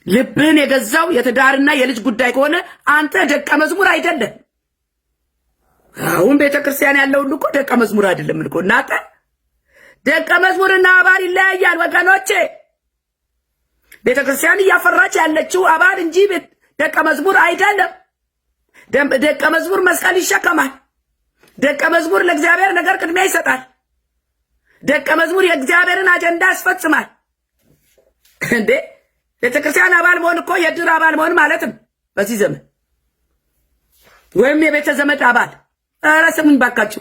ልብህን የገዛው የትዳርና የልጅ ጉዳይ ከሆነ አንተ ደቀ መዝሙር አይደለም። አሁን ቤተክርስቲያን ያለው ሁሉ እኮ ደቀ መዝሙር አይደለም እኮ እናንተ። ደቀ መዝሙርና አባል ይለያያል ወገኖቼ። ቤተክርስቲያን እያፈራች ያለችው አባል እንጂ ደቀ መዝሙር አይደለም። ደቀ መዝሙር መስቀል ይሸከማል። ደቀ መዝሙር ለእግዚአብሔር ነገር ቅድሚያ ይሰጣል። ደቀ መዝሙር የእግዚአብሔርን አጀንዳ ያስፈጽማል። እንዴ ቤተክርስቲያን አባል መሆን እኮ የድር አባል መሆን ማለትም በዚህ ዘመን ወይም የቤተ ዘመድ አባል። ኧረ ስሙኝ ባካችሁ፣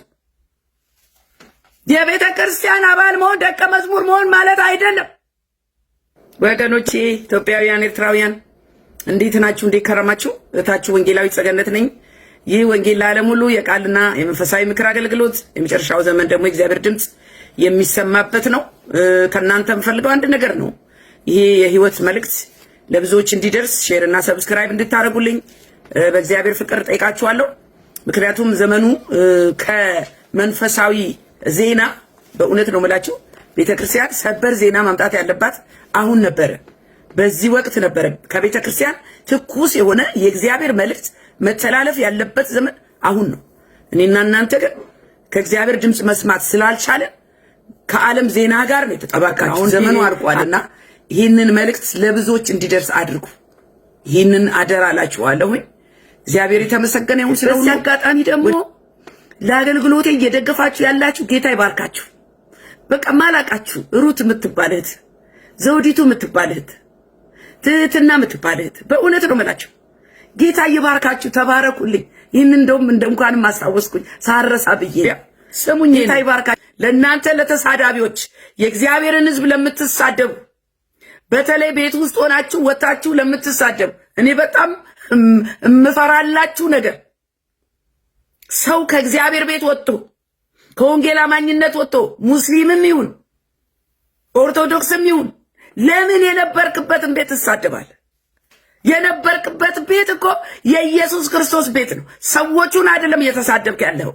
የቤተ ክርስቲያን አባል መሆን ደቀ መዝሙር መሆን ማለት አይደለም ወገኖቼ። ኢትዮጵያውያን፣ ኤርትራውያን እንዴት ናችሁ? እንዴት ከረማችሁ? እታችሁ ወንጌላዊት ጸገነት ነኝ። ይህ ወንጌል ለዓለም ሁሉ የቃልና የመንፈሳዊ ምክር አገልግሎት፣ የመጨረሻው ዘመን ደግሞ የእግዚአብሔር ድምፅ የሚሰማበት ነው። ከእናንተ የምፈልገው አንድ ነገር ነው። ይሄ የህይወት መልእክት ለብዙዎች እንዲደርስ ሼር እና ሰብስክራይብ እንድታደርጉልኝ በእግዚአብሔር ፍቅር ጠይቃችኋለሁ። ምክንያቱም ዘመኑ ከመንፈሳዊ ዜና በእውነት ነው የምላችሁ፣ ቤተክርስቲያን ሰበር ዜና ማምጣት ያለባት አሁን ነበረ፣ በዚህ ወቅት ነበረ። ከቤተክርስቲያን ትኩስ የሆነ የእግዚአብሔር መልእክት መተላለፍ ያለበት ዘመን አሁን ነው። እኔና እናንተ ግን ከእግዚአብሔር ድምፅ መስማት ስላልቻለን ከዓለም ዜና ጋር ነው የተጠባቃችሁ። አሁን ዘመኑ አልቋልና ይህንን መልእክት ለብዙዎች እንዲደርስ አድርጉ። ይህንን አደራ እላችኋለሁ። እግዚአብሔር የተመሰገነ ይሁን። ስለዚህ አጋጣሚ ደግሞ ለአገልግሎቴ እየደገፋችሁ ያላችሁ ጌታ ይባርካችሁ። በቃ ማላቃችሁ ሩት የምትባለት ዘውዲቱ የምትባለት ትህትና የምትባለት በእውነት ነው የምላችሁ ጌታ ይባርካችሁ። ተባረኩልኝ። ይህን እንደውም እንኳንም ማስታወስኩኝ ሳረሳ ብዬ ስሙኝ። ጌታ ይባርካችሁ። ለእናንተ ለተሳዳቢዎች፣ የእግዚአብሔርን ሕዝብ ለምትሳደቡ፣ በተለይ ቤት ውስጥ ሆናችሁ ወጣችሁ ለምትሳደቡ እኔ በጣም እምፈራላችሁ ነገር ሰው ከእግዚአብሔር ቤት ወጥቶ ከወንጌል አማኝነት ወጥቶ ሙስሊምም ይሁን ኦርቶዶክስም ይሁን ለምን የነበርክበትን ቤት ትሳደባለህ? የነበርክበት ቤት እኮ የኢየሱስ ክርስቶስ ቤት ነው። ሰዎቹን አይደለም እየተሳደብክ ያለው፣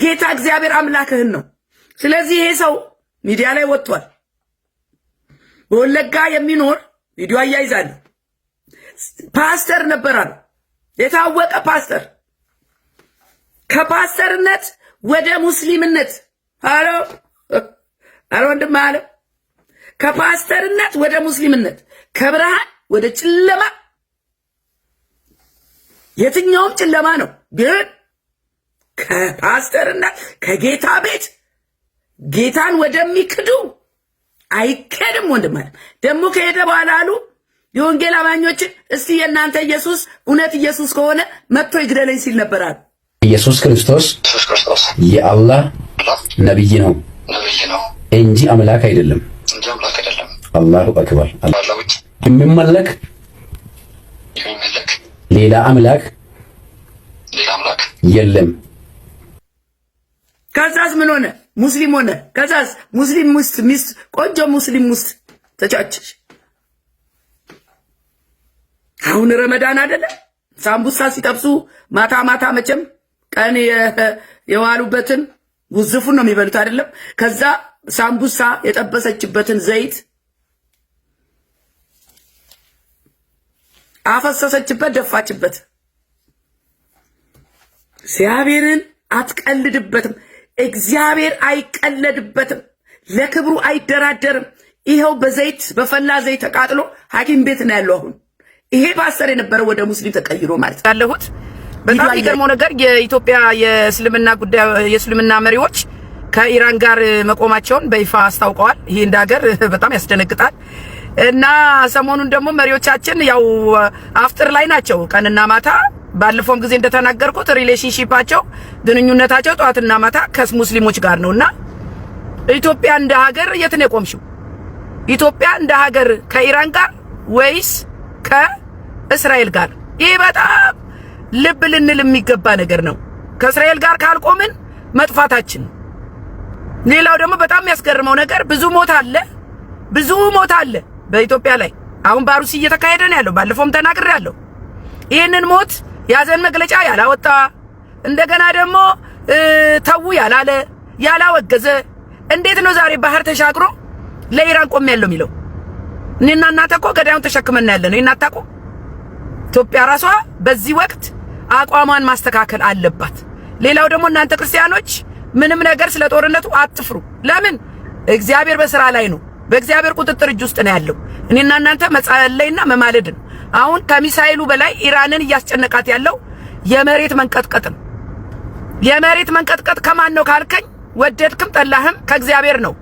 ጌታ እግዚአብሔር አምላክህን ነው። ስለዚህ ይሄ ሰው ሚዲያ ላይ ወጥቷል። በወለጋ የሚኖር ቪዲዮ አያይዛለሁ። ፓስተር ነበር አሉ፣ የታወቀ ፓስተር። ከፓስተርነት ወደ ሙስሊምነት አሎ ወንድም አለ፣ ከፓስተርነት ወደ ሙስሊምነት፣ ከብርሃን ወደ ጨለማ። የትኛውም ጨለማ ነው፣ ግን ከፓስተርነት ከጌታ ቤት ጌታን ወደሚክዱ አይከድም። ወንድም አለ ደግሞ ከሄደ በኋላ አሉ የወንጌል አማኞችን እስቲ የእናንተ ኢየሱስ እውነት ኢየሱስ ከሆነ መጥቶ ይግደለኝ ሲል ነበራል። ኢየሱስ ክርስቶስ የአላህ ነብይ ነው እንጂ አምላክ አይደለም። አላሁ አክበር። የሚመለክ ሌላ አምላክ የለም። ከዛስ ምን ሆነ? ሙስሊም ሆነ። ከዛስ ሙስሊም ውስጥ ሚስት ቆንጆ ሙስሊም ውስጥ ተጫጭሽ። አሁን ረመዳን አይደለ? ሳምቡሳ ሲጠብሱ ማታ ማታ መቼም ቀን የዋሉበትን ጉዝፉን ነው የሚበሉት አይደለም? ከዛ ሳምቡሳ የጠበሰችበትን ዘይት አፈሰሰችበት፣ ደፋችበት። እግዚአብሔርን አትቀልድበትም። እግዚአብሔር አይቀለድበትም። ለክብሩ አይደራደርም። ይሄው በዘይት በፈላ ዘይት ተቃጥሎ ሐኪም ቤት ነው ያለው። አሁን ይሄ ፓስተር የነበረው ወደ ሙስሊም ተቀይሮ ማለት ያለሁት። በጣም የሚገርመው ነገር የኢትዮጵያ የእስልምና መሪዎች ከኢራን ጋር መቆማቸውን በይፋ አስታውቀዋል። ይሄ እንደ ሀገር በጣም ያስደነግጣል። እና ሰሞኑን ደግሞ መሪዎቻችን ያው አፍጥር ላይ ናቸው ቀንና ማታ። ባለፈውም ጊዜ እንደተናገርኩት ሪሌሽንሺፓቸው ግንኙነታቸው ጧትና ማታ ከሙስሊሞች ጋር ነውና ኢትዮጵያ እንደ ሀገር የት ነው የቆምሽው? ኢትዮጵያ እንደ ሀገር ከኢራን ጋር ወይስ ከእስራኤል ጋር? ይሄ በጣም ልብ ልንል የሚገባ ነገር ነው። ከእስራኤል ጋር ካልቆምን መጥፋታችን። ሌላው ደግሞ በጣም የሚያስገርመው ነገር ብዙ ሞት አለ በኢትዮጵያ ላይ። አሁን ባሩሲ እየተካሄደ ነው ያለው። ባለፈውም ተናግሬያለሁ። ይሄንን ሞት ያዘን መግለጫ ያላወጣ እንደገና ደግሞ ተው ያላለ ያላወገዘ እንዴት ነው ዛሬ ባህር ተሻግሮ ለኢራን ቆም ያለው የሚለው? እኔና እናንተ እኮ ገዳዩን ተሸክመን ያለን እኔና አታውቁ። ኢትዮጵያ ራሷ በዚህ ወቅት አቋሟን ማስተካከል አለባት። ሌላው ደግሞ እናንተ ክርስቲያኖች ምንም ነገር ስለ ጦርነቱ አትፍሩ። ለምን? እግዚአብሔር በስራ ላይ ነው። በእግዚአብሔር ቁጥጥር እጅ ውስጥ ነው ያለው። እኔና እናንተ መጸለይና መማለድ ነው። አሁን ከሚሳኤሉ በላይ ኢራንን እያስጨነቃት ያለው የመሬት መንቀጥቀጥ ነው። የመሬት መንቀጥቀጥ ከማን ነው ካልከኝ፣ ወደድክም ጠላህም ከእግዚአብሔር ነው።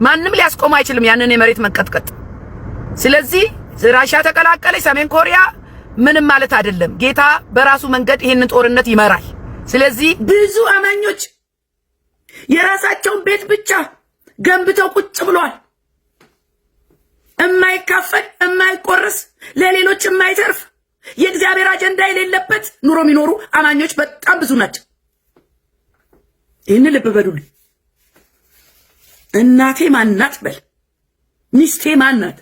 ማንም ሊያስቆም አይችልም ያንን የመሬት መንቀጥቀጥ። ስለዚህ ራሽያ ተቀላቀለች፣ ሰሜን ኮሪያ ምንም ማለት አይደለም። ጌታ በራሱ መንገድ ይህንን ጦርነት ይመራል። ስለዚህ ብዙ አማኞች የራሳቸውን ቤት ብቻ ገንብተው ቁጭ ብለዋል። የማይካፈል የማይቆርስ ለሌሎች የማይተርፍ የእግዚአብሔር አጀንዳ የሌለበት ኑሮ የሚኖሩ አማኞች በጣም ብዙ ናቸው። ይህን ልብ በሉልኝ። እናቴ ማናት በል፣ ሚስቴ ማናት?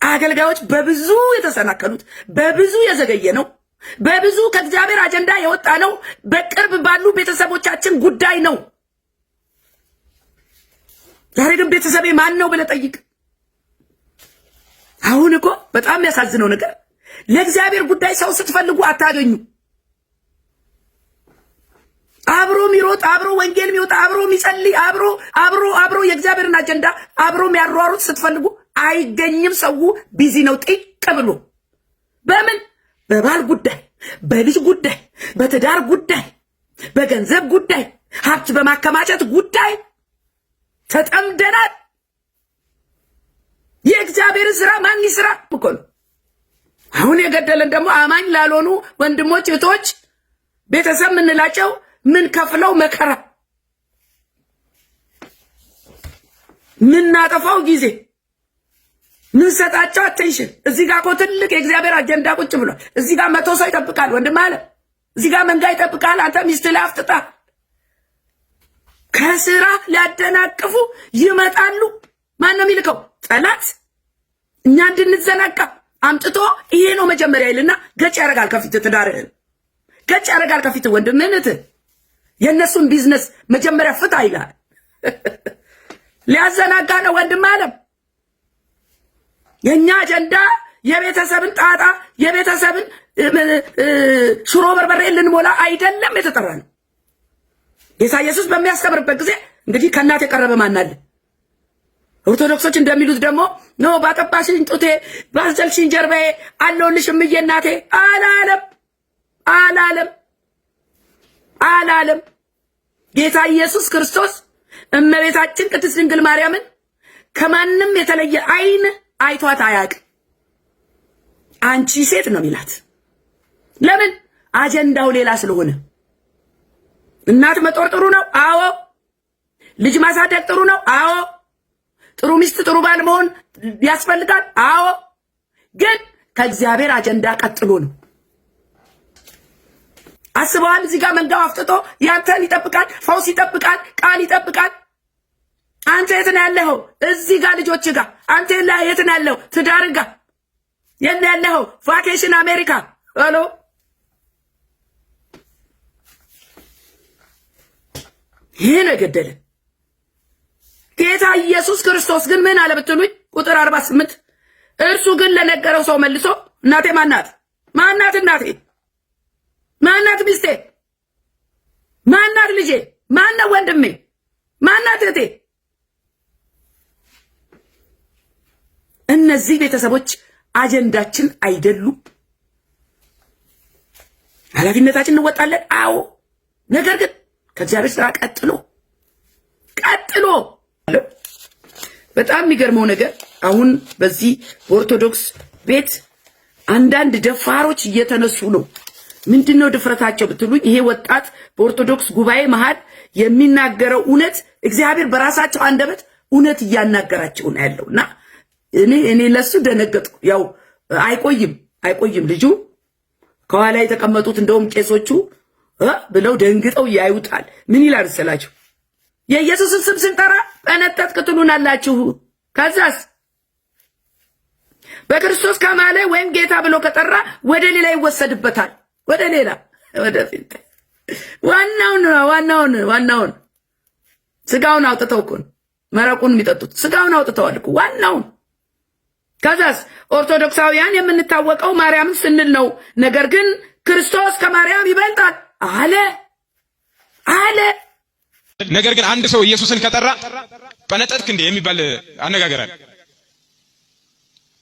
አገልጋዮች በብዙ የተሰናከሉት በብዙ የዘገየ ነው። በብዙ ከእግዚአብሔር አጀንዳ የወጣ ነው። በቅርብ ባሉ ቤተሰቦቻችን ጉዳይ ነው። ዛሬ ግን ቤተሰቤ ማን ነው ብለህ ጠይቅ። አሁን እኮ በጣም የሚያሳዝነው ነገር ለእግዚአብሔር ጉዳይ ሰው ስትፈልጉ አታገኙ። አብሮ የሚሮጥ አብሮ ወንጌል የሚወጣ አብሮ የሚጸልይ አብሮ የእግዚአብሔርን አጀንዳ አብሮ የሚያሯሩት ስትፈልጉ አይገኝም። ሰው ቢዚ ነው ጥቅ ብሎ በምን በባል ጉዳይ፣ በልጅ ጉዳይ፣ በትዳር ጉዳይ፣ በገንዘብ ጉዳይ፣ ሀብት በማከማቸት ጉዳይ ተጠምደናል። የእግዚአብሔር ስራ ማን ይስራ እኮ ነው። አሁን የገደለን ደግሞ አማኝ ላልሆኑ ወንድሞች እህቶች፣ ቤተሰብ ምንላቸው ምን ከፍለው መከራ ምን ናጠፋው ጊዜ ምን ሰጣቸው አቴንሽን። እዚህ ጋር እኮ ትልቅ የእግዚአብሔር አጀንዳ ቁጭ ብሏል። እዚህ ጋር 100 ሰው ይጠብቃል ወንድም አለ። እዚህ ጋር መንጋ ይጠብቃል። አንተ ሚስት ላይ አፍጥጣ ከስራ ሊያደናቅፉ ይመጣሉ። ማን ነው የሚልከው? ጠላት። እኛ እንድንዘናጋ አምጥቶ ይሄ ነው መጀመሪያ ይልና ገጭ ያደርጋል ከፊት ትዳርህን፣ ገጭ ያደርጋል ከፊት ወንድምህን። የእነሱን ቢዝነስ መጀመሪያ ፍታ ይላል። ሊያዘናጋ ነው ወንድም አለም። የኛ አጀንዳ የቤተሰብን ጣጣ የቤተሰብን ሽሮ በርበሬ ልንሞላ አይደለም የተጠራ ነው። ጌታ ኢየሱስ በሚያስተምርበት ጊዜ እንግዲህ ከእናት የቀረበ ማን አለ? ኦርቶዶክሶች እንደሚሉት ደግሞ ኖ ባጠባሽኝ ጡቴ ባስጀልሽኝ ጀርባዬ አለሁልሽ እምዬ እናቴ አላለም። ጌታ ኢየሱስ ክርስቶስ እመቤታችን ቅድስት ድንግል ማርያምን ከማንም የተለየ አይን አይቷት አያውቅም። አንቺ ሴት ነው የሚላት። ለምን? አጀንዳው ሌላ ስለሆነ። እናት መጦር ጥሩ ነው፣ አዎ። ልጅ ማሳደግ ጥሩ ነው፣ አዎ። ጥሩ ሚስት ጥሩ ባል መሆን ያስፈልጋል፣ አዎ። ግን ከእግዚአብሔር አጀንዳ ቀጥሎ ነው። አስበዋል? እዚህ ጋር መንጋው አፍጥጦ ያንተን ይጠብቃል፣ ፈውስ ይጠብቃል፣ ቃል ይጠብቃል። አንተ የት ነው ያለኸው? እዚህ ጋር ልጆች ጋር። አንተ የት ነው ያለኸው? ትዳር ጋር። የት ነው ያለኸው? ቫኬሽን አሜሪካ። ሄሎ ይሄ ነው የገደለ። ጌታ ኢየሱስ ክርስቶስ ግን ምን አለ ብትሉኝ ቁጥር 48 እርሱ ግን ለነገረው ሰው መልሶ እናቴ ማናት? እናቴ ማናት? ሚስቴ ማናት? ልጄ ማናት? ወንድሜ ማናት? እህቴ? እነዚህ ቤተሰቦች አጀንዳችን አይደሉም። ኃላፊነታችን እንወጣለን፣ አዎ። ነገር ግን ከእግዚአብሔር ስራ ቀጥሎ በጣም የሚገርመው ነገር አሁን በዚህ በኦርቶዶክስ ቤት አንዳንድ ደፋሮች እየተነሱ ነው። ምንድነው ድፍረታቸው ብትሉኝ፣ ይሄ ወጣት በኦርቶዶክስ ጉባኤ መሃል የሚናገረው እውነት እግዚአብሔር በራሳቸው አንደበት እውነት እያናገራቸው ነው ያለውና እኔ ለሱ ደነገጥኩ። ያው አይቆይም ልጁ ከኋላ የተቀመጡት እንደውም ቄሶቹ ብለው ደንግጠው ያዩታል። ምን ይላል ሰላችሁ? የኢየሱስን ስም ስንጠራ ጠነጠጥክ ትሉናላችሁ። ከዛስ በክርስቶስ ከማለ ወይም ጌታ ብሎ ከጠራ ወደ ሌላ ይወሰድበታል። ወደ ሌላ ወደፊት ዋናውን ስጋውን አውጥተው እኮ መረቁን የሚጠጡት ስጋውን አውጥተዋል እኮ ዋናውን ከዛስ ኦርቶዶክሳውያን የምንታወቀው ማርያምን ስንል ነው። ነገር ግን ክርስቶስ ከማርያም ይበልጣል አለ። ነገር ግን አንድ ሰው ኢየሱስን ከጠራ በነጠጥክ እንደ የሚባል አነጋገር አለ።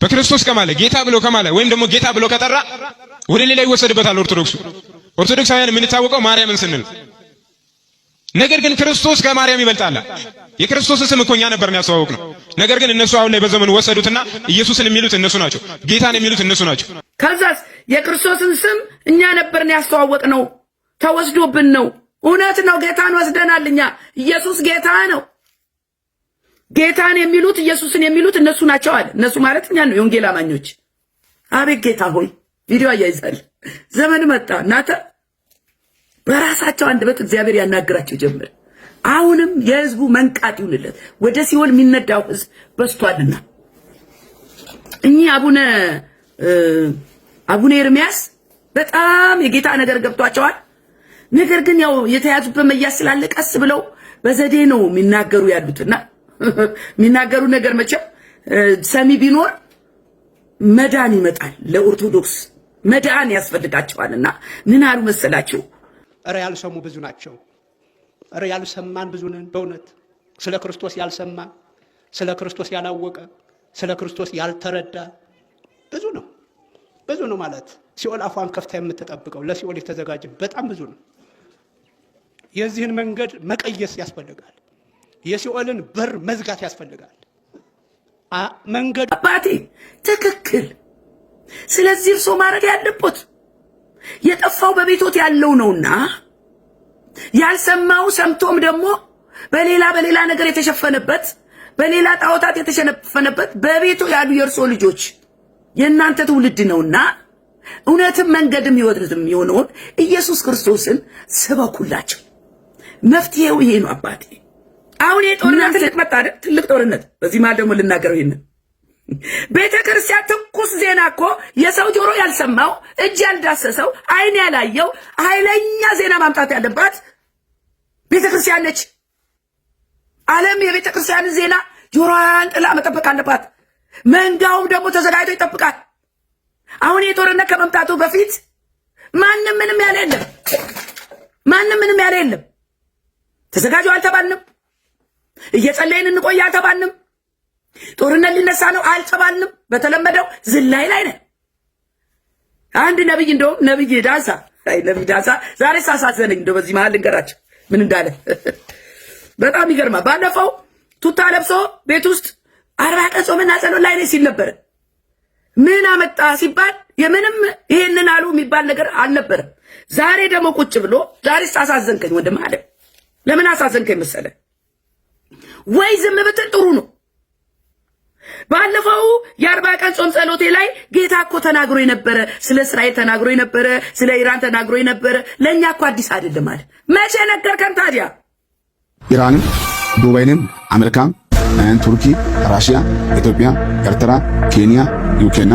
በክርስቶስ ከማለ ጌታ ብሎ ከማለ ወይም ደግሞ ጌታ ብሎ ከጠራ ወደ ሌላ ይወሰድበታል። ኦርቶዶክሳውያን የምንታወቀው ማርያምን ስንል፣ ነገር ግን ክርስቶስ ከማርያም ይበልጣል። የክርስቶስን ስም እኮ እኛ ነበርን ያስተዋወቅነው። ነገር ግን እነሱ አሁን ላይ በዘመኑ ወሰዱትና ኢየሱስን የሚሉት እነሱ ናቸው፣ ጌታን የሚሉት እነሱ ናቸው። ከዛስ የክርስቶስን ስም እኛ ነበርን ያስተዋወቅነው፣ ተወስዶብን ነው። እውነት ነው፣ ጌታን ወስደናል እኛ። ኢየሱስ ጌታ ነው። ጌታን የሚሉት ኢየሱስን የሚሉት እነሱ ናቸው አለ። እነሱ ማለት እኛ ነው፣ የወንጌል አማኞች። አቤት ጌታ ሆይ ቪዲዮ አያይዛል። ዘመን መጣ እናንተ በራሳቸው አንደበት እግዚአብሔር ያናግራቸው ጀመረ። አሁንም የህዝቡ መንቃት ይሁንለት። ወደ ሲኦል የሚነዳው ህዝብ በስቷልና እኚህ አቡነ ኤርሚያስ በጣም የጌታ ነገር ገብቷቸዋል። ነገር ግን ያው የተያዙበት መያዝ ስላለ ቀስ ብለው በዘዴ ነው የሚናገሩ ያሉትና የሚናገሩ ነገር መቼም ሰሚ ቢኖር መዳን ይመጣል። ለኦርቶዶክስ መዳን ያስፈልጋቸዋልና ምን አሉ መሰላችሁ? እረ ያልሰሙ ብዙ ናቸው። እረ ያልሰማን ብዙ ነን። በእውነት ስለ ክርስቶስ ያልሰማ፣ ስለ ክርስቶስ ያላወቀ፣ ስለ ክርስቶስ ያልተረዳ ብዙ ነው ማለት ሲኦል አፏን ከፍታ የምትጠብቀው ለሲኦል የተዘጋጀ በጣም ብዙ ነው። የዚህን መንገድ መቀየስ ያስፈልጋል። የሲኦልን በር መዝጋት ያስፈልጋል። መንገድ አባቴ ትክክል። ስለዚህ እርሶ ማድረግ ያለበት የጠፋው በቤቶት ያለው ነውና ያልሰማው ሰምቶም ደግሞ በሌላ ነገር የተሸፈነበት በሌላ ጣዖታት የተሸፈነበት በቤቱ ያሉ የእርሶ ልጆች የእናንተ ትውልድ ነውና እውነትም መንገድም ሕይወትም የሆነውን ኢየሱስ ክርስቶስን ስበኩላቸው። መፍትሄው ይሄ ነው አባቴ። አሁን የጦርነት ትልቅ መጣ አይደል? ትልቅ ጦርነት። በዚህ ማለት ደግሞ ልናገረው ይሄን ቤተክርስቲያን ትኩስ ዜና እኮ የሰው ጆሮ ያልሰማው እጅ ያልዳሰሰው አይን ያላየው ኃይለኛ ዜና ማምጣት ያለባት ቤተክርስቲያን ነች። ዓለም የቤተክርስቲያን ዜና ጆሮዋን ጥላ መጠበቅ አለባት። መንጋውም ደግሞ ተዘጋጅቶ ይጠብቃል። አሁን የጦርነት ከመምጣቱ በፊት ማንም ምንም ያለ የለም። ተዘጋጁ አልተባልንም። እየጸለይን እንቆይ አልተባልንም። ጦርነት ሊነሳ ነው አልተባልንም። በተለመደው ዝላይ ላይ ነን። አንድ ነብይ እንደውም ነብይ ዳሳ ዛሬ ሳሳዘነኝ እንደው በዚህ መሃል ልንገራቸው ምን እንዳለ በጣም ይገርማ። ባለፈው ቱታ ለብሶ ቤት ውስጥ 40 ቀን ጾምና ጸሎት ላይ ነኝ ሲል ነበር። ምን አመጣ ሲባል የምንም ይሄንን አሉ የሚባል ነገር አልነበረም። ዛሬ ደግሞ ቁጭ ብሎ ዛሬ ሳሳዘንከኝ ወንድም አለ። ለምን አሳዘንከኝ መሰለ? ወይ ዝም ብትል ጥሩ ነው። ባለፈው የ40 ቀን ጾም ጸሎቴ ላይ ጌታ እኮ ተናግሮ የነበረ ስለ እስራኤል ተናግሮ የነበረ ስለ ኢራን ተናግሮ የነበረ ለኛ እኮ አዲስ አይደለም አለ። መቼ ነገርከን ታዲያ? ኢራንም፣ ዱባይንም፣ አሜሪካም፣ ቱርኪ፣ ራሽያ፣ ኢትዮጵያ፣ ኤርትራ፣ ኬንያ፣ ዩኬና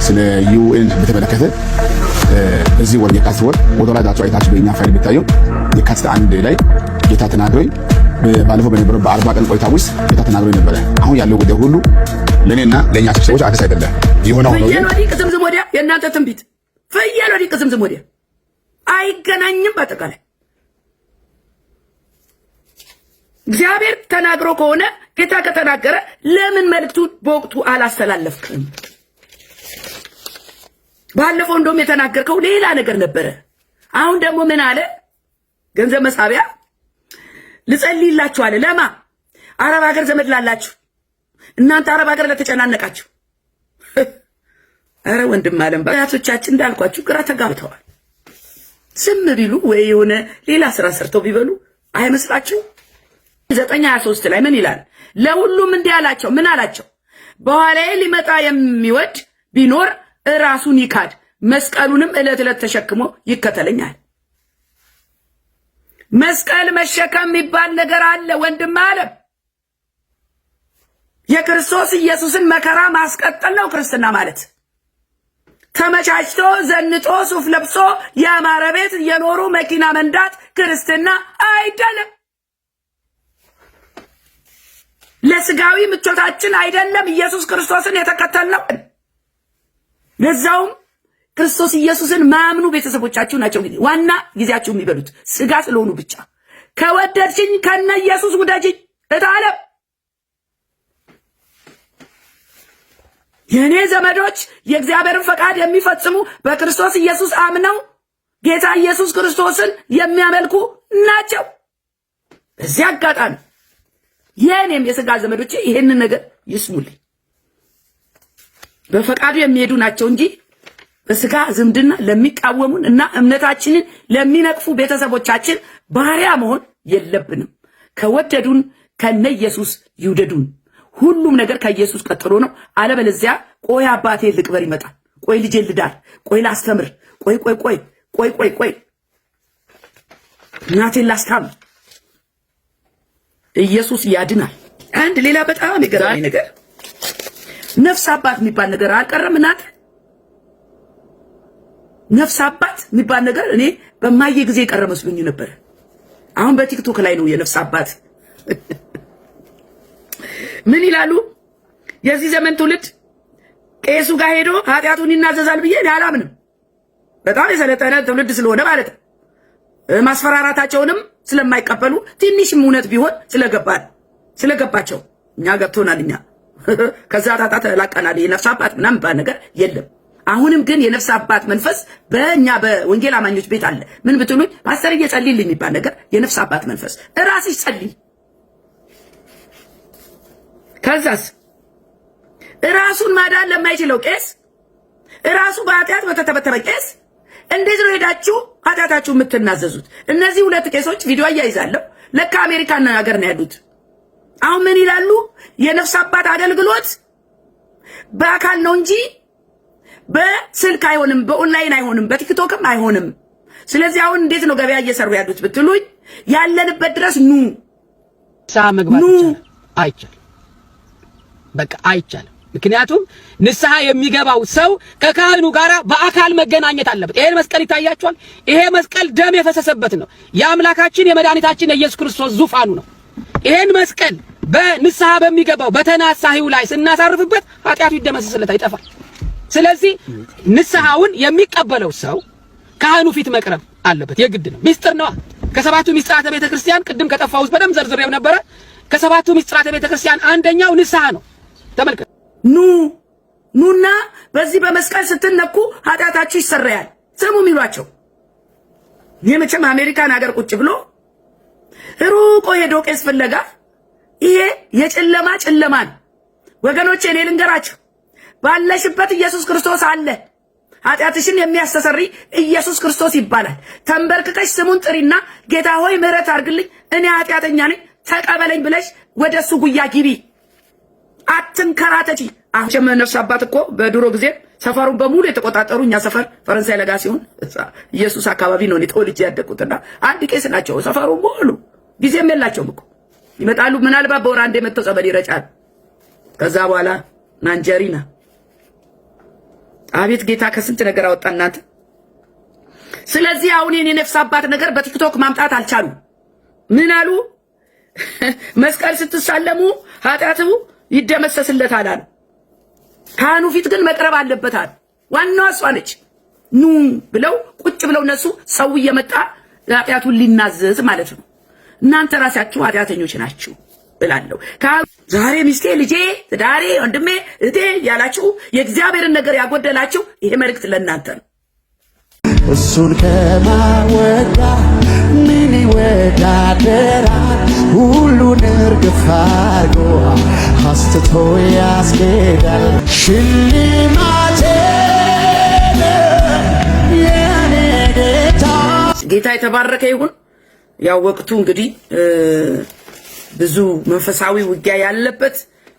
ስለ ዩኤን በተመለከተ በዚህ ወር የካቲት ወር ወደ ላይ ዳቸው አይታችሁ በእኛ ፋይል ቢታየው የካቲት 1 ላይ ጌታ ተናግሮኝ ባለፈው በነበረው በ40 ቀን ቆይታ ውስጥ ጌታ ተናግሮኝ ነበረ። አሁን ያለው ጉዳይ ሁሉ ለኔና ለኛ ሰዎች አዲስ አይደለም። ይሆነው ነው ፍየል ቅዝምዝም ወዲያ የእናንተ ትንቢት ፍየል ወዲህ ቅዝምዝም ወዲያ አይገናኝም። በአጠቃላይ እግዚአብሔር ተናግሮ ከሆነ ጌታ ከተናገረ ለምን መልእክቱን በወቅቱ አላስተላለፍክም? ባለፈው እንደውም የተናገርከው ሌላ ነገር ነበረ። አሁን ደግሞ ምን አለ? ገንዘብ መሳቢያ ልጸልይላችሁ አለ። ለማ አረብ ሀገር ዘመድ ላላችሁ እናንተ አረብ ሀገር ለተጨናነቃችሁ አረ ወንድም አለም ባያቶቻችን እንዳልኳችሁ ግራ ተጋብተዋል። ዝም ቢሉ ወይ የሆነ ሌላ ስራ ሰርተው ቢበሉ አይመስላችሁ? 9:23 ላይ ምን ይላል? ለሁሉም እንዲህ አላቸው። ምን አላቸው? በኋላዬ ሊመጣ የሚወድ ቢኖር ራሱን ይካድ መስቀሉንም ዕለት ዕለት ተሸክሞ ይከተለኛል። መስቀል መሸከም የሚባል ነገር አለ ወንድም አለም። የክርስቶስ ኢየሱስን መከራ ማስቀጠል ነው ክርስትና ማለት። ተመቻችቶ ዘንጦ ሱፍ ለብሶ ያማረ ቤት የኖሩ መኪና መንዳት ክርስትና አይደለም። ለስጋዊ ምቾታችን አይደለም ኢየሱስ ክርስቶስን የተከተልነው። ለዛውም ክርስቶስ ኢየሱስን ማያምኑ ቤተሰቦቻችሁ ናቸው እንግዲህ ዋና ጊዜያችሁ የሚበሉት ስጋ ስለሆኑ ብቻ። ከወደድሽኝ ከነ ኢየሱስ ውደጅኝ እታለም። የኔ ዘመዶች የእግዚአብሔርን ፈቃድ የሚፈጽሙ በክርስቶስ ኢየሱስ አምነው ጌታ ኢየሱስ ክርስቶስን የሚያመልኩ ናቸው። በዚህ አጋጣሚ የኔም የስጋ ዘመዶች ይሄንን ነገር ይስሙልኝ። በፈቃዱ የሚሄዱ ናቸው እንጂ በስጋ ዝምድና ለሚቃወሙን እና እምነታችንን ለሚነቅፉ ቤተሰቦቻችን ባሪያ መሆን የለብንም። ከወደዱን ከነ ኢየሱስ ይውደዱን። ሁሉም ነገር ከኢየሱስ ቀጥሎ ነው። አለበለዚያ ቆይ አባቴ ልቅበር ይመጣል፣ ቆይ ልጄ ልዳር፣ ቆይ ላስተምር፣ ቆይ እናቴን ላስታምር። ኢየሱስ ያድናል። አንድ ሌላ በጣም የገረመኝ ነገር ነፍስ አባት የሚባል ነገር አልቀረም። እናት ነፍስ አባት የሚባል ነገር እኔ በማየ ጊዜ የቀረ መስሎኝ ነበር። አሁን በቲክቶክ ላይ ነው የነፍስ አባት ምን ይላሉ? የዚህ ዘመን ትውልድ ቄሱ ጋር ሄዶ ኃጢአቱን ይናዘዛል ብዬ አላምንም። በጣም የሰለጠነ ትውልድ ስለሆነ ማለት ነው። ማስፈራራታቸውንም ስለማይቀበሉ ትንሽም እውነት ቢሆን ስለገባቸው እኛ ገብቶናል። እኛ ከዛ ጣጣ ተላቀናል። የነፍስ አባት ምናምን ባል ነገር የለም። አሁንም ግን የነፍስ አባት መንፈስ በእኛ በወንጌል አማኞች ቤት አለ። ምን ብትሉኝ ፓስተር እየጸልይልኝ የሚባል ነገር የነፍስ አባት መንፈስ እራስሽ ጸልይ። ከዛስ እራሱን ማዳን ለማይችለው ቄስ እራሱ በኃጢአት በተተበተበ ቄስ እንዴት ነው ሄዳችሁ ኃጢአታችሁ የምትናዘዙት? እነዚህ ሁለት ቄሶች ቪዲዮ አያይዛለሁ። ለካ አሜሪካን ሀገር ነው ያሉት። አሁን ምን ይላሉ? የነፍስ አባት አገልግሎት በአካል ነው እንጂ በስልክ አይሆንም፣ በኦንላይን አይሆንም፣ በቲክቶክም አይሆንም። ስለዚህ አሁን እንዴት ነው ገበያ እየሰሩ ያሉት ብትሉኝ ያለንበት ድረስ ኑ መግባት አይቻልም። በቃ አይቻልም። ምክንያቱም ንስሐ የሚገባው ሰው ከካህኑ ጋር በአካል መገናኘት አለበት። ይሄ መስቀል ይታያችኋል። ይሄ መስቀል ደም የፈሰሰበት ነው። የአምላካችን የመድኃኒታችን የኢየሱስ ክርስቶስ ዙፋኑ ነው። ይሄን መስቀል በንስሐ በሚገባው በተናሳሂው ላይ ስናሳርፍበት ኃጢአቱ ይደመሰስለታል፣ ይጠፋል። ስለዚህ ንስሐውን የሚቀበለው ሰው ካህኑ ፊት መቅረብ አለበት። የግድ ነው። ሚስጥር ነው። ከሰባቱ ሚስጥራተ ቤተክርስቲያን ቅድም ከጠፋው ውስጥ በደም ዘርዝሬው ነበረ። ከሰባቱ ሚስጥራተ ቤተክርስቲያን አንደኛው ንስሐ ነው። ተመልከቱ። ኑና በዚህ በመስቀል ስትነኩ ኃጢአታችሁ ይሰረያል። ስሙ የሚሏቸው የመቼም አሜሪካን ሀገር ቁጭ ብሎ ሩቆ ሄዶ ቄስ ፍለጋ ይሄ ጨለማን ወገኖቼ፣ እኔ ልንገራችሁ ባለሽበት ኢየሱስ ክርስቶስ አለ። ኃጢአትሽን የሚያስተሰርይ ኢየሱስ ክርስቶስ ይባላል። ተንበርክከሽ ስሙን ጥሪና ጌታ ሆይ ምህረት አድርግልኝ እኔ ኃጢአተኛ ነኝ ተቀበለኝ ብለሽ ወደሱ ጉያ ግቢ። አትንከራተቺ። አሁን ነፍስ አባት እኮ በድሮ ጊዜ ሰፈሩን በሙሉ የተቆጣጠሩ እኛ ሰፈር ፈረንሳይ ለጋ ሲሆን ኢየሱስ አካባቢ ነው ተወልጄ ያደኩትና አንድ ቄስ ናቸው። ሰፈሩ ሙሉ ጊዜም የላቸውም እኮ ይመጣሉ። ምናልባት በወር አንዴ መጥተው ጸበል ይረጫሉ። ከዛ በኋላ ናንጀሪና አቤት ጌታ ከስንት ነገር አወጣ እናንተ። ስለዚህ አሁን የኔ ነፍስ አባት ነገር በቲክቶክ ማምጣት አልቻሉ። ምን አሉ? መስቀል ስትሳለሙ ኃጢአቱ ይደመሰስለታል አሉ። ካህኑ ፊት ግን መቅረብ አለበታል። ዋናዋ እሷ ነች። ኑ ብለው ቁጭ ብለው እነሱ ሰው እየመጣ ኃጢአቱን ሊናዘዝ ማለት ነው። እናንተ ራሳችሁ ኃጢአተኞች ናችሁ እላለሁ። ዛሬ ሚስቴ፣ ልጄ፣ ትዳሬ፣ ወንድሜ፣ እህቴ ያላችሁ የእግዚአብሔርን ነገር ያጎደላችሁ ይሄ መልእክት ለእናንተ ነው። እሱን ከማወዳ ምን ይወዳደራል? ሁሉን እርግፍ አድርጎ አስትቶ ያስኬዳል። ሽልማቴ የኔ ጌታ። ጌታ የተባረከ ይሁን። ያው ወቅቱ እንግዲህ ብዙ መንፈሳዊ ውጊያ ያለበት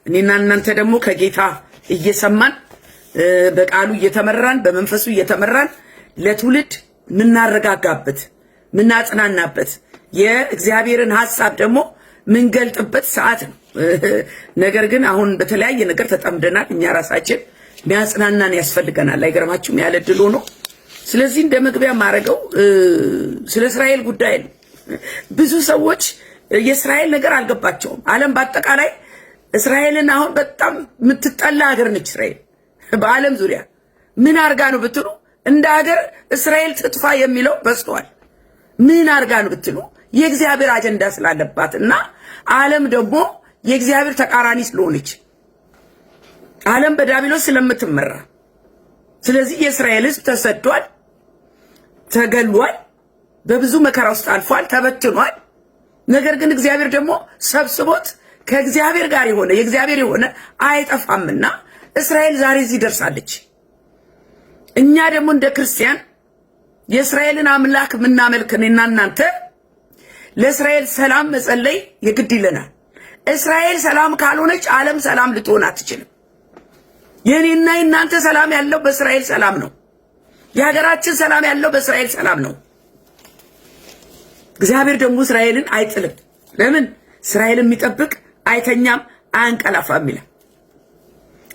እኔና እናንተ ደግሞ ከጌታ እየሰማን በቃሉ እየተመራን በመንፈሱ እየተመራን ለትውልድ ምናረጋጋበት ምናጽናናበት የእግዚአብሔርን ሐሳብ ደግሞ ምንገልጥበት ሰዓት ነው። ነገር ግን አሁን በተለያየ ነገር ተጠምደናል። እኛ ራሳችን ሚያጽናናን ያስፈልገናል። አይገርማችሁም? ያለ ድል ሆኖ። ስለዚህ እንደ መግቢያ ማረገው ስለ እስራኤል ጉዳይ ነው። ብዙ ሰዎች የእስራኤል ነገር አልገባቸውም። ዓለም በአጠቃላይ እስራኤልን አሁን በጣም የምትጠላ ሀገር ነች እስራኤል በዓለም ዙሪያ። ምን አርጋ ነው ብትሉ እንደ ሀገር እስራኤል ትጥፋ የሚለው በዝቷል። ምን አርጋ ነው ብትሉ የእግዚአብሔር አጀንዳ ስላለባትና ዓለም ደግሞ የእግዚአብሔር ተቃራኒ ስለሆነች ዓለም በዲያብሎስ ስለምትመራ፣ ስለዚህ የእስራኤል ሕዝብ ተሰዷል፣ ተገሏል፣ በብዙ መከራ ውስጥ አልፏል፣ ተበትኗል። ነገር ግን እግዚአብሔር ደግሞ ሰብስቦት ከእግዚአብሔር ጋር የሆነ የእግዚአብሔር የሆነ አይጠፋምና እስራኤል ዛሬ እዚህ ደርሳለች። እኛ ደግሞ እንደ ክርስቲያን የእስራኤልን አምላክ የምናመልክ እኔና እናንተ ለእስራኤል ሰላም መጸለይ የግድ ይለናል። እስራኤል ሰላም ካልሆነች ዓለም ሰላም ልትሆን አትችልም። የኔና የናንተ ሰላም ያለው በእስራኤል ሰላም ነው። የሀገራችን ሰላም ያለው በእስራኤል ሰላም ነው። እግዚአብሔር ደግሞ እስራኤልን አይጥልም። ለምን? እስራኤልን የሚጠብቅ አይተኛም አያንቀላፋም ይላል።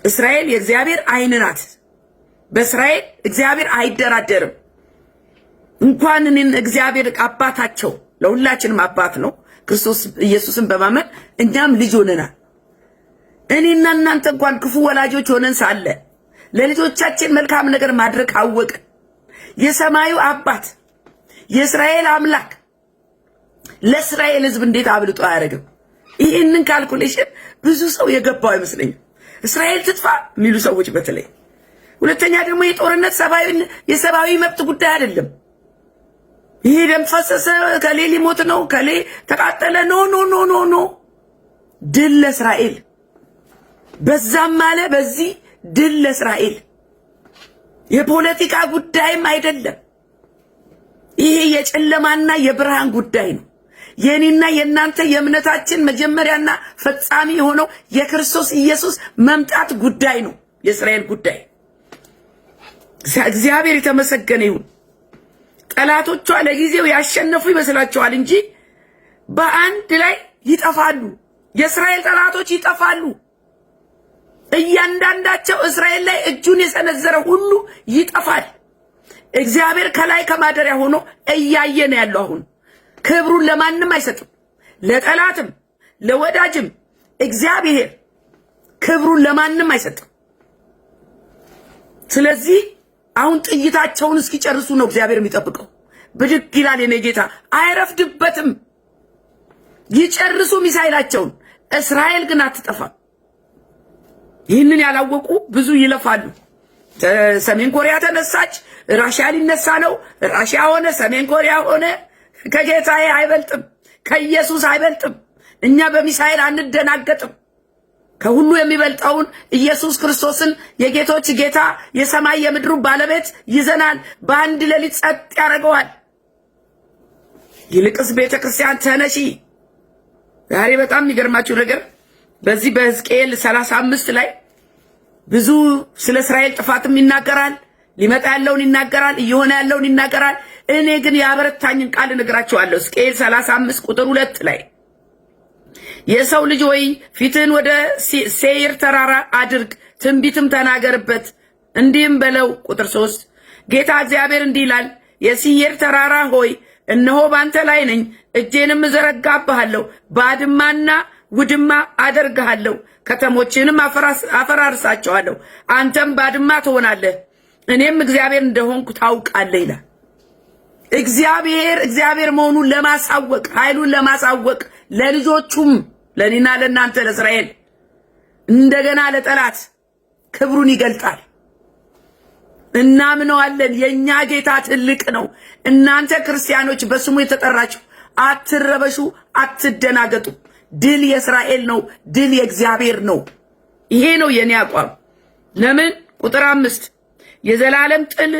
እስራኤል የእግዚአብሔር ዓይን ናት። በእስራኤል እግዚአብሔር አይደራደርም። እንኳን እኔን እግዚአብሔር አባታቸው ለሁላችንም አባት ነው። ክርስቶስ ኢየሱስን በማመን እኛም ልጅ ሆነናል። እኔና እናንተ እንኳን ክፉ ወላጆች ሆነን ሳለ ለልጆቻችን መልካም ነገር ማድረግ አወቅን። የሰማዩ አባት የእስራኤል አምላክ ለእስራኤል ሕዝብ እንዴት አብልጦ አያደርግም? ይህንን ካልኩሌሽን ብዙ ሰው የገባው አይመስለኝም። እስራኤል ትጥፋ የሚሉ ሰዎች በተለይ። ሁለተኛ ደግሞ የጦርነት የሰብአዊ መብት ጉዳይ አይደለም። ይሄ ደም ፈሰሰ፣ ከሌ ሊሞት ነው፣ ከሌ ተቃጠለ፣ ኖ ኖ ኖ ኖ ኖ። ድል ለእስራኤል፣ በዛም አለ በዚህ ድል ለእስራኤል። የፖለቲካ ጉዳይም አይደለም። ይሄ የጨለማና የብርሃን ጉዳይ ነው። የኔና የናንተ የእምነታችን መጀመሪያና ፈጻሚ የሆነው የክርስቶስ ኢየሱስ መምጣት ጉዳይ ነው። የእስራኤል ጉዳይ እግዚአብሔር የተመሰገነ ይሁን። ጠላቶቿ ለጊዜው ያሸነፉ ይመስላቸዋል እንጂ በአንድ ላይ ይጠፋሉ። የእስራኤል ጠላቶች ይጠፋሉ። እያንዳንዳቸው እስራኤል ላይ እጁን የሰነዘረ ሁሉ ይጠፋል። እግዚአብሔር ከላይ ከማደሪያ ሆኖ እያየ ነው ያለው። አሁን ክብሩን ለማንም አይሰጥም፣ ለጠላትም ለወዳጅም እግዚአብሔር ክብሩን ለማንም አይሰጥም። ስለዚህ አሁን ጥይታቸውን እስኪጨርሱ ነው እግዚአብሔር የሚጠብቀው። ብድግ ይላል የኔ ጌታ፣ አይረፍድበትም። ይጨርሱ ሚሳኤላቸውን። እስራኤል ግን አትጠፋም። ይህንን ያላወቁ ብዙ ይለፋሉ። ሰሜን ኮሪያ ተነሳች፣ ራሽያ ሊነሳ ነው፣ ራሽያ ሆነ፣ ሰሜን ኮሪያ ሆነ። ከጌታዬ አይበልጥም፣ ከኢየሱስ አይበልጥም። እኛ በሚሳኤል አንደናገጥም። ከሁሉ የሚበልጠውን ኢየሱስ ክርስቶስን የጌቶች ጌታ የሰማይ የምድሩ ባለቤት ይዘናል። በአንድ ሌሊት ጸጥ ያደርገዋል። ይልቅስ ቤተክርስቲያን ተነሺ። ዛሬ በጣም የሚገርማችሁ ነገር በዚህ በሕዝቅኤል 35 ላይ ብዙ ስለ እስራኤል ጥፋትም ይናገራል፣ ሊመጣ ያለውን ይናገራል፣ እየሆነ ያለውን ይናገራል። እኔ ግን ያበረታኝን ቃል እነግራችኋለሁ። ሕዝቅኤል 35 ቁጥር 2 ላይ የሰው ልጅ ሆይ ፊትህን ወደ ሴይር ተራራ አድርግ፣ ትንቢትም ተናገርበት፣ እንዲህም በለው። ቁጥር 3 ጌታ እግዚአብሔር እንዲህ ይላል፣ የሴይር ተራራ ሆይ እነሆ ባንተ ላይ ነኝ፣ እጄንም እዘረጋብሃለሁ፣ ባድማና ውድማ አደርግሃለሁ፣ ከተሞችንም አፈራርሳቸዋለሁ፣ አንተም ባድማ ትሆናለህ፣ እኔም እግዚአብሔር እንደሆንኩ ታውቃለህ ይላል። እግዚአብሔር መሆኑን ለማሳወቅ ኃይሉን ለማሳወቅ ለልጆቹም ለኔና ለናንተ ለእስራኤል እንደገና ለጠላት ክብሩን ይገልጣል። እናምነዋለን። የኛ ጌታ ትልቅ ነው። እናንተ ክርስቲያኖች በስሙ የተጠራችሁ አትረበሹ፣ አትደናገጡ። ድል የእስራኤል ነው። ድል የእግዚአብሔር ነው። ይሄ ነው የኔ አቋም። ለምን? ቁጥር 5 የዘላለም ጥል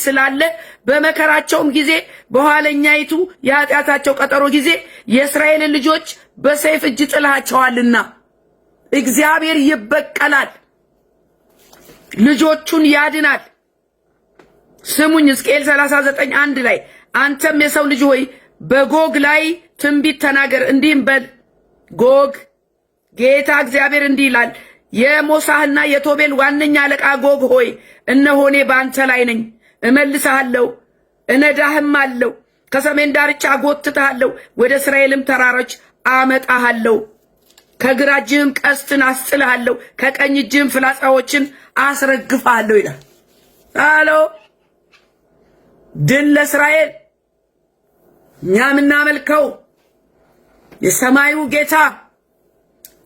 ስላለ በመከራቸውም ጊዜ በኋለኛይቱ የኃጢአታቸው ቀጠሮ ጊዜ የእስራኤልን ልጆች በሰይፍ እጅ ጥላቸዋልና እግዚአብሔር ይበቀላል፣ ልጆቹን ያድናል። ስሙኝ። ሕዝቅኤል 39:1 ላይ አንተም የሰው ልጅ ሆይ በጎግ ላይ ትንቢት ተናገር፣ እንዲህም በል፣ ጎግ ጌታ እግዚአብሔር እንዲህ ይላል፣ የሞሳህና የቶቤል ዋነኛ አለቃ ጎግ ሆይ እነሆ እኔ በአንተ ላይ ነኝ፣ እመልስሃለሁ፣ እነዳህም አለው፣ ከሰሜን ዳርቻ አጎትትሃለሁ፣ ወደ እስራኤልም ተራሮች አመጣሃለሁ። ከግራ እጅህም ቀስትን አስጥልሃለሁ፣ ከቀኝ እጅህም ፍላጻዎችን አስረግፍሃለሁ ይላል። አሎ ድል ለእስራኤል። እኛ የምናመልከው የሰማዩ ጌታ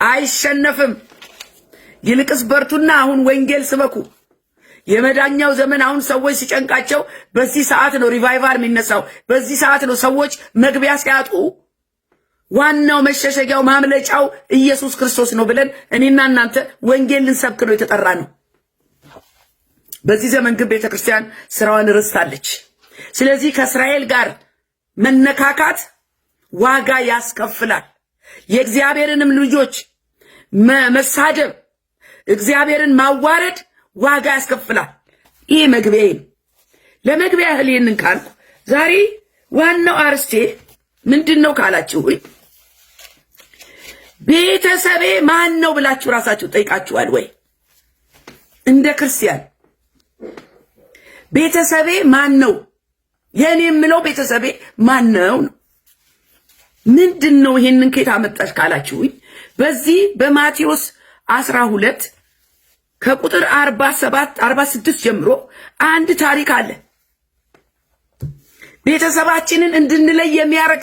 አይሸነፍም። ይልቅስ በርቱና አሁን ወንጌል ስበኩ። የመዳኛው ዘመን አሁን ሰዎች ሲጨንቃቸው በዚህ ሰዓት ነው ሪቫይቫል የሚነሳው። በዚህ ሰዓት ነው ሰዎች መግቢያ ሲያጡ ዋናው መሸሸጊያው ማምለጫው ኢየሱስ ክርስቶስ ነው ብለን እኔና እናንተ ወንጌል ልንሰብክ ነው የተጠራ ነው። በዚህ ዘመን ግን ቤተክርስቲያን ስራዋን ረስታለች። ስለዚህ ከእስራኤል ጋር መነካካት ዋጋ ያስከፍላል። የእግዚአብሔርንም ልጆች መሳደብ፣ እግዚአብሔርን ማዋረድ ዋጋ ያስከፍላል። ይሄ መግቢያ ነው። ለመግቢያ ያህል ይህንን ካልኩ ዛሬ ዋናው አርስቴ ምንድነው ካላችሁ ቤተሰቤ ማን ነው ብላችሁ ራሳችሁ ጠይቃችኋል ወይ? እንደ ክርስቲያን ቤተሰቤ ማን ነው? የኔ የምለው ቤተሰቤ ማን ነው? ምንድነው? ይሄንን ከየት አመጣሽ ካላችሁ በዚህ በማቴዎስ 12 ከቁጥር 47 46 ጀምሮ አንድ ታሪክ አለ። ቤተሰባችንን እንድንለይ የሚያደርግ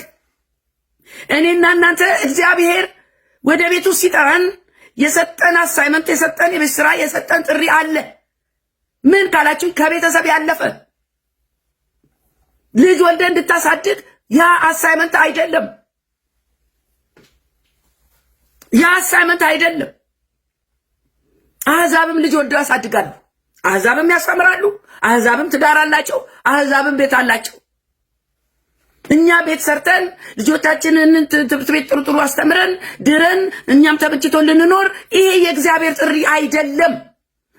እኔና እናንተ እግዚአብሔር ወደ ቤቱ ሲጠራን የሰጠን አሳይመንት፣ የሰጠን የቤት ስራ፣ የሰጠን ጥሪ አለ። ምን ካላችሁ ከቤተሰብ ያለፈ ልጅ ወልደ እንድታሳድግ ያ አሳይመንት አይደለም። ያ አሳይመንት አይደለም። አሕዛብም ልጅ ወልደው ያሳድጋሉ። አሕዛብም ያስተምራሉ። አሕዛብም ትዳር አላቸው። አሕዛብም ቤት አላቸው። እኛ ቤት ሰርተን ልጆቻችንን ትምህርት ቤት ጥሩ አስተምረን ድረን እኛም ተመችቶን ልንኖር ይሄ የእግዚአብሔር ጥሪ አይደለም።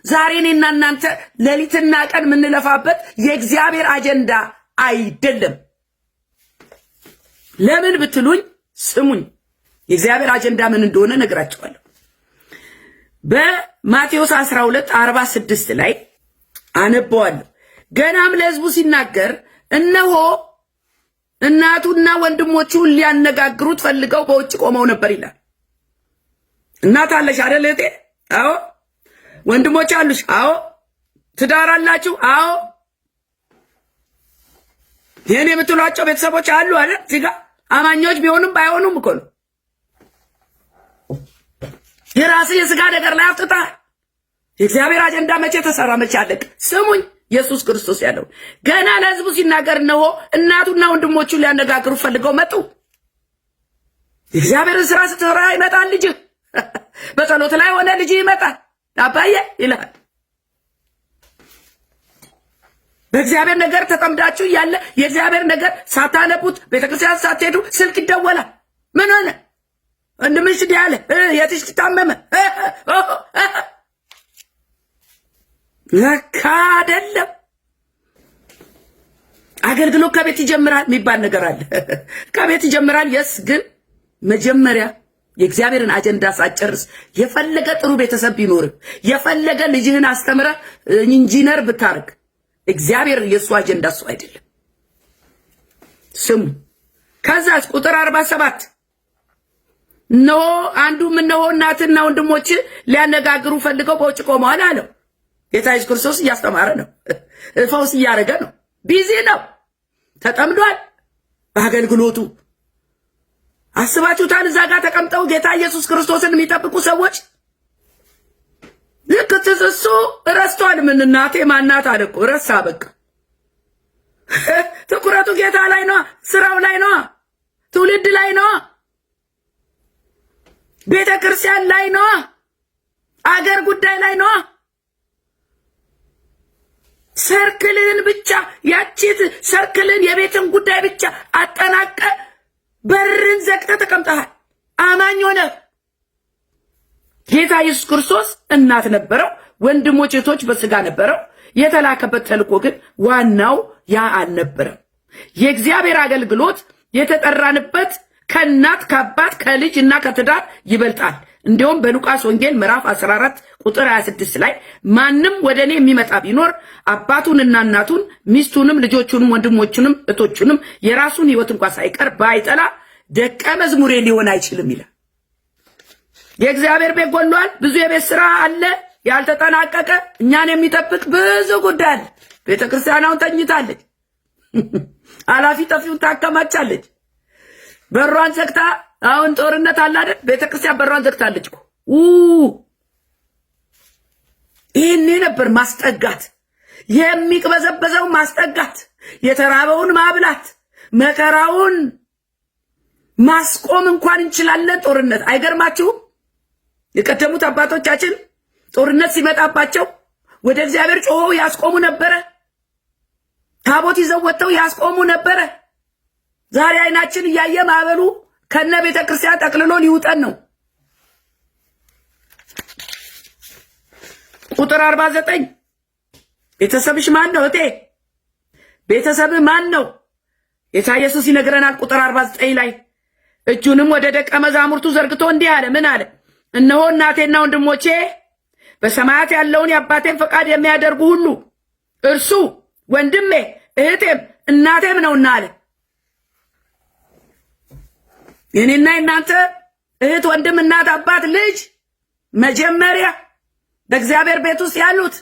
ዛሬ እኔና እናንተ ሌሊትና ቀን የምንለፋበት የእግዚአብሔር አጀንዳ አይደለም። ለምን ብትሉኝ ስሙኝ፣ የእግዚአብሔር አጀንዳ ምን እንደሆነ ነግራችኋለሁ። በማቴዎስ 12:46 ላይ አነበዋለሁ። ገናም ለሕዝቡ ሲናገር እነሆ እናቱና ወንድሞቹ ሊያነጋግሩት ፈልገው በውጭ ቆመው ነበር ይላል። እናት አለሽ አይደል እህቴ? አዎ። ወንድሞች አሉሽ? አዎ። ትዳር አላችሁ? አዎ። የኔ የምትሏቸው ቤተሰቦች አሉ አይደል? እዚህ ጋር አማኞች ቢሆኑም ባይሆኑም እኮ ነው። የራስህ የሥጋ ነገር ላይ አፍጥተሃል። የእግዚአብሔር አጀንዳ መቼ ተሰራ? መቼ አለቅ? ስሙኝ፣ ኢየሱስ ክርስቶስ ያለው ገና ለሕዝቡ ሲናገር እነሆ እናቱና ወንድሞቹ ሊያነጋግሩ ፈልገው መጡ። የእግዚአብሔርን ስራ ስትሰራ ይመጣል ልጅህ። በጸሎት ላይ ሆነ ልጅ ይመጣል። አባዬ ይልሃል። በእግዚአብሔር ነገር ተጠምዳችሁ እያለ የእግዚአብሔር ነገር ሳታነቡት ቤተክርስቲያን ሳትሄዱ ስልክ ይደወላል። ምን ሆነ? ወንድምሽ እንዲህ አለ፣ የትሽ ታመመ። ለካ አይደለም። አገልግሎት ከቤት ይጀምራል የሚባል ነገር አለ። ከቤት ይጀምራል። የስ ግን መጀመሪያ የእግዚአብሔርን አጀንዳ ሳጨርስ የፈለገ ጥሩ ቤተሰብ ቢኖር የፈለገ ልጅህን አስተምረ ኢንጂነር ብታርግ እግዚአብሔር የሱ አጀንዳ እሱ አይደለም። ስሙ። ከዛስ ቁጥር 47 ነው አንዱም እነሆ እናትና ወንድሞች ሊያነጋግሩ ፈልገው በውጭ ቆመዋል አለው። ጌታ ኢየሱስ ክርስቶስ እያስተማረ ነው። ፈውስ እያደረገ ነው። ቢዚ ነው። ተጠምዷል በአገልግሎቱ። አስባችሁታል? እዛ ጋር ተቀምጠው ጌታ ኢየሱስ ክርስቶስን የሚጠብቁ ሰዎች ልክ እሱ ረስቷል። ምን እናቴ ማናት አለ እኮ ረሳ። በቃ ትኩረቱ ጌታ ላይ ነው፣ ስራው ላይ ነው፣ ትውልድ ላይ ነው፣ ቤተ ክርስቲያን ላይ ነው፣ አገር ጉዳይ ላይ ነው። ሰርክልን ብቻ ያቺት ሰርክልን የቤትን ጉዳይ ብቻ አጠናቀ በርን ዘግተ ተቀምጠሃል። አማኝ ሆነ። ጌታ ኢየሱስ ክርስቶስ እናት ነበረው፣ ወንድሞች እህቶች በስጋ ነበረው። የተላከበት ተልኮ ግን ዋናው ያ አልነበረም። የእግዚአብሔር አገልግሎት የተጠራንበት ከእናት ከአባት ከልጅ እና ከትዳር ይበልጣል። እንዲሁም በሉቃስ ወንጌል ምዕራፍ 14 ቁጥር 26 ላይ ማንም ወደ እኔ የሚመጣ ቢኖር አባቱንና እናቱን ሚስቱንም ልጆቹንም ወንድሞቹንም እህቶቹንም የራሱን ሕይወት እንኳን ሳይቀር ባይጠላ ደቀ መዝሙሬ ሊሆን አይችልም ይላል። የእግዚአብሔር ቤት ጎሏል። ብዙ የቤት ስራ አለ ያልተጠናቀቀ፣ እኛን የሚጠብቅ ብዙ ጉዳይ አለ። ቤተክርስቲያን አሁን ተኝታለች። አላፊ ጠፊውን ታከማቻለች። በሯን ዘግታ አሁን ጦርነት አለ አይደል? ቤተክርስቲያን በሯን ዘግታለች እኮ። ይሄኔ ነበር ማስጠጋት፣ የሚቅበዘበዘው ማስጠጋት፣ የተራበውን ማብላት፣ መከራውን ማስቆም እንኳን እንችላለን። ጦርነት አይገርማችሁም? የቀደሙት አባቶቻችን ጦርነት ሲመጣባቸው ወደ እግዚአብሔር ጮኸው ያስቆሙ ነበረ። ታቦት ይዘው ወጥተው ያስቆሙ ነበረ። ዛሬ አይናችን እያየ ማዕበሉ ከነ ቤተ ክርስቲያን ጠቅልሎ ሊውጠን ነው። ቁጥር 49 ቤተሰብሽ ማን ነው? እቴ ቤተሰብህ ማን ነው? ጌታ ኢየሱስ ይነግረናል። ቁጥር 49 ላይ እጁንም ወደ ደቀ መዛሙርቱ ዘርግቶ እንዲህ አለ። ምን አለ? እነሆ እናቴና ወንድሞቼ በሰማያት ያለውን የአባቴን ፈቃድ የሚያደርጉ ሁሉ እርሱ ወንድሜ እህቴም እናቴም ነውና አለ። የኔና የናንተ እህት፣ ወንድም፣ እናት፣ አባት፣ ልጅ መጀመሪያ በእግዚአብሔር ቤት ውስጥ ያሉት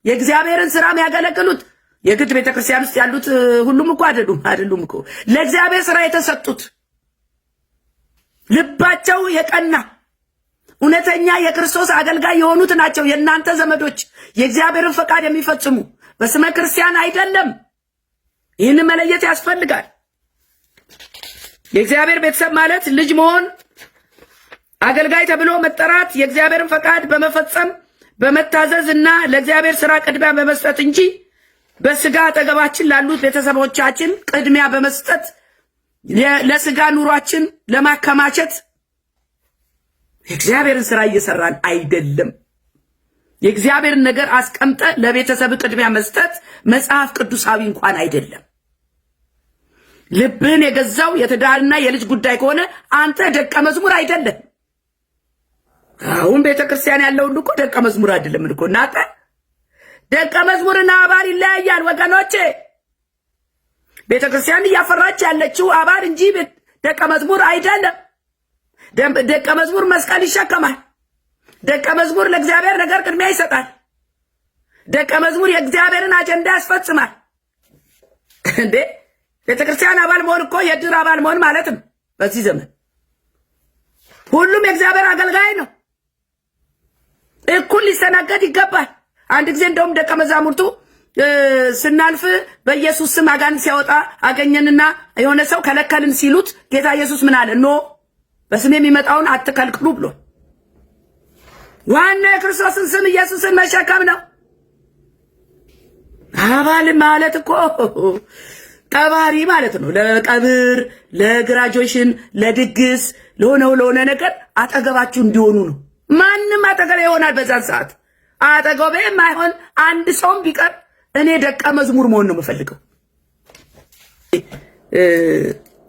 የእግዚአብሔርን ስራ የሚያገለግሉት የግድ ቤተክርስቲያን ውስጥ ያሉት ሁሉም እኮ አይደሉም እኮ ለእግዚአብሔር ስራ የተሰጡት ልባቸው የቀና እውነተኛ የክርስቶስ አገልጋይ የሆኑት ናቸው የእናንተ ዘመዶች፣ የእግዚአብሔርን ፈቃድ የሚፈጽሙ በስመ ክርስቲያን አይደለም። ይህን መለየት ያስፈልጋል። የእግዚአብሔር ቤተሰብ ማለት ልጅ መሆን፣ አገልጋይ ተብሎ መጠራት፣ የእግዚአብሔርን ፈቃድ በመፈጸም በመታዘዝ እና ለእግዚአብሔር ስራ ቅድሚያ በመስጠት እንጂ በስጋ አጠገባችን ላሉት ቤተሰቦቻችን ቅድሚያ በመስጠት ለስጋ ኑሯችን ለማከማቸት የእግዚአብሔርን ስራ እየሰራን አይደለም። የእግዚአብሔርን ነገር አስቀምጠ ለቤተሰብ ቅድሚያ መስጠት መጽሐፍ ቅዱሳዊ እንኳን አይደለም። ልብህን የገዛው የትዳርና የልጅ ጉዳይ ከሆነ አንተ ደቀ መዝሙር አይደለም። አሁን ቤተክርስቲያን ያለው ሁሉ እኮ ደቀ መዝሙር አይደለም እኮ። እናንተ ደቀ መዝሙርና አባል ይለያያል ወገኖቼ። ቤተክርስቲያን እያፈራች ያለችው አባል እንጂ ደቀ መዝሙር አይደለም። ደቀ መዝሙር መስቀል ይሸከማል። ደቀ መዝሙር ለእግዚአብሔር ነገር ቅድሚያ ይሰጣል። ደቀ መዝሙር የእግዚአብሔርን አጀንዳ ያስፈጽማል። እንዴ ቤተክርስቲያን አባል መሆን እኮ የድር አባል መሆን ማለት ነው። በዚህ ዘመን ሁሉም የእግዚአብሔር አገልጋይ ነው። እኩል ሊስተናገድ ይገባል። አንድ ጊዜ እንደውም ደቀ መዛሙርቱ ስናልፍ በኢየሱስ ስም አጋንንት ሲያወጣ አገኘንና የሆነ ሰው ከለከልን ሲሉት ጌታ ኢየሱስ ምን አለ? ኖ በስም የሚመጣውን አትከልክሉ ብሎ። ዋና የክርስቶስን ስም ኢየሱስን መሸከም ነው። አባል ማለት እኮ ቀባሪ ማለት ነው። ለቀብር፣ ለግራጁዌሽን፣ ለድግስ፣ ለሆነ ነገር አጠገባችሁ እንዲሆኑ ነው። ማንም አጠገቤ ይሆናል። በዛን ሰዓት አጠገቤ የማይሆን አንድ ሰውም ቢቀር እኔ ደቀ መዝሙር መሆን ነው የምፈልገው።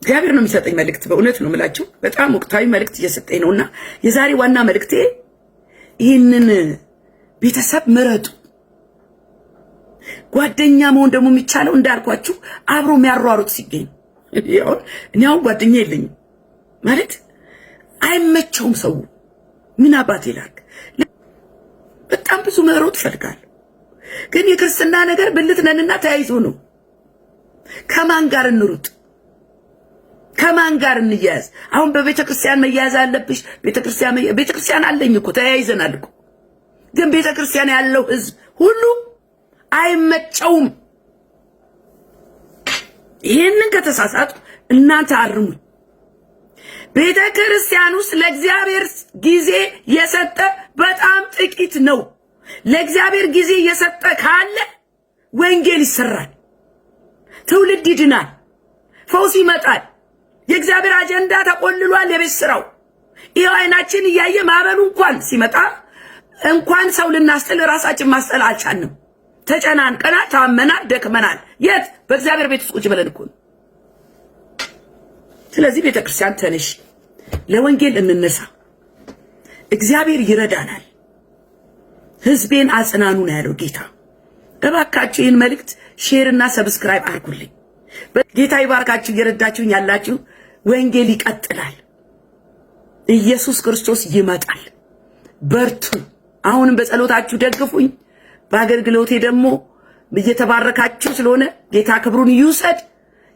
እግዚአብሔር ነው የሚሰጠኝ መልእክት። በእውነት ነው የምላችሁ፣ በጣም ወቅታዊ መልእክት እየሰጠኝ ነውና የዛሬ ዋና መልእክቴ ይህንን ቤተሰብ ምረጡ። ጓደኛ መሆን ደግሞ የሚቻለው እንዳልኳችሁ አብሮ የሚያሯሩጥ ሲገኝ። እኔ አሁን ጓደኛ የለኝም ማለት አይመቸውም። ሰው ምን አባት ይላል። በጣም ብዙ መሮጥ እፈልጋለሁ፣ ግን የክርስትና ነገር ብልት ነንና ተያይዞ ነው። ከማን ጋር እንሩጥ? ከማን ጋር እንያያዝ? አሁን በቤተክርስቲያን መያያዝ አለብሽ። ቤተክርስቲያን አለኝ እኮ ተያይዘናል እኮ። ግን ቤተክርስቲያን ያለው ህዝብ ሁሉ አይመቸውም። ይህንን ከተሳሳቱ እናንተ አርሙኝ። ቤተክርስቲያን ውስጥ ለእግዚአብሔር ጊዜ የሰጠ በጣም ጥቂት ነው። ለእግዚአብሔር ጊዜ የሰጠ ካለ ወንጌል ይሰራል፣ ትውልድ ይድናል፣ ፈውስ ይመጣል። የእግዚአብሔር አጀንዳ ተቆልሏል። የቤት ስራው ይኸው አይናችን እያየ ማዕበሉ እንኳን ሲመጣ እንኳን ሰው ልናስጥል ራሳችን ማስጠል አልቻልንም። ተጨናንቀናል፣ ታመናል፣ ደክመናል። የት? በእግዚአብሔር ቤት ውስጥ ቁጭ ብለን እኮ ነው። ስለዚህ ቤተክርስቲያን ተነሽ፣ ለወንጌል እንነሳ። እግዚአብሔር ይረዳናል። ህዝቤን አጽናኑ ነው ያለው ጌታ። እባካችሁ ይህን መልእክት ሼር እና ሰብስክራይብ አድርጉልኝ። ጌታ ይባርካችሁ። እየረዳችሁኝ ያላችሁ ወንጌል ይቀጥላል። ኢየሱስ ክርስቶስ ይመጣል። በርቱ። አሁንም በጸሎታችሁ ደግፉኝ። በአገልግሎቴ ደግሞ እየተባረካችሁ ስለሆነ ጌታ ክብሩን ይውሰድ።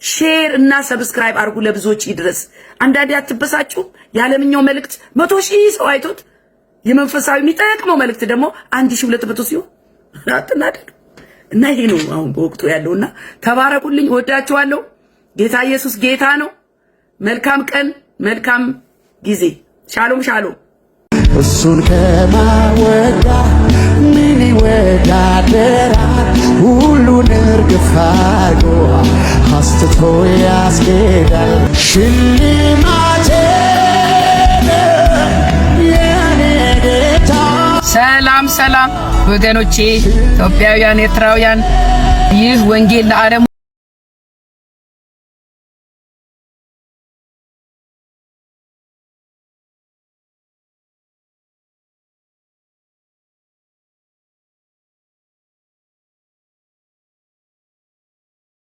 ሼር እና ሰብስክራይብ አድርጉ፣ ለብዙዎች ይድረስ። አንዳንዴ አትበሳችሁ። የዓለምኛው መልእክት 100,000 ሰው አይቶት የመንፈሳዊ የሚጠቅመው መልእክት ደግሞ 1200 ሲሆን አትናደዱ። እና ይሄ ነው አሁን በወቅቱ ያለውና ተባረኩልኝ። ወዳችኋለሁ። ጌታ ኢየሱስ ጌታ ነው። መልካም ቀን፣ መልካም ጊዜ። ሻሎም ሻሎም። እሱን ከማወዳ ምን ይወዳደራል? ሁሉን እርግፍ አድርጎ አስትቶ ያስኬዳል። ሽልማቴ የኔ ጌታ። ሰላም ሰላም ወገኖቼ፣ ኢትዮጵያውያን፣ ኤርትራውያን፣ ይህ ወንጌል ለዓለም